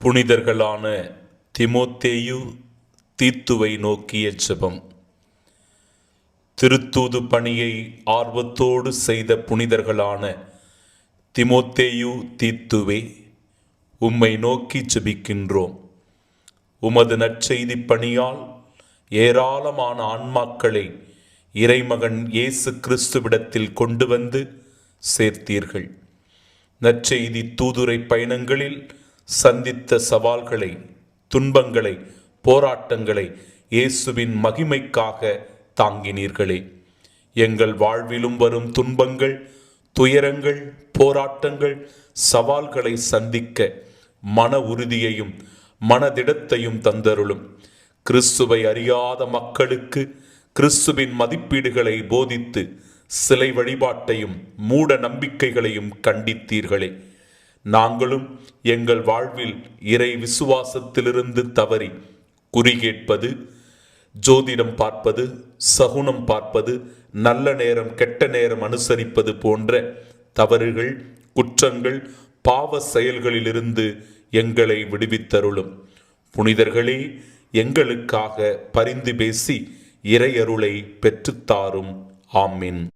புனிதர்களான திமோத்தேயு தீத்துவை நோக்கிய ஜெபம். திருத்தூது பணியை ஆர்வத்தோடு செய்த புனிதர்களான திமோத்தேயு தீத்துவே, உம்மை நோக்கி ஜெபிக்கின்றோம். உமது நற்செய்தி பணியால் ஏராளமான ஆன்மாக்களை இறைமகன் இயேசு கிறிஸ்துவிடத்தில் கொண்டு வந்து சேர்த்தீர்கள். நற்செய்தி தூதுரை பயணங்களில் சந்தித்த சவால்களை, துன்பங்களை, போராட்டங்களை இயேசுவின் மகிமைக்காக தாங்கினீர்களே. எங்கள் வாழ்விலும் வரும் துன்பங்கள், துயரங்கள், போராட்டங்கள், சவால்களை சந்திக்க மன உறுதியையும் மனதிடத்தையும் தந்தருளும். கிறிஸ்துவை அறியாத மக்களுக்கு கிறிஸ்துவின் மதிப்பீடுகளை போதித்து சிலை வழிபாட்டையும் மூட நம்பிக்கைகளையும் கண்டித்தீர்களே. நாங்களும் எங்கள் வாழ்வில் இறை விசுவாசத்திலிருந்து தவறி குறிகேட்பது, ஜோதிடம் பார்ப்பது, சகுனம் பார்ப்பது, நல்ல நேரம் கெட்ட நேரம் அனுசரிப்பது போன்ற தவறுகள், குற்றங்கள், பாவ செயல்களிலிருந்து எங்களை விடுவித்தருளும். புனிதர்களே, எங்களுக்காக பரிந்து பேசி இறையருளை பெற்றுத்தாரும். ஆமீன்.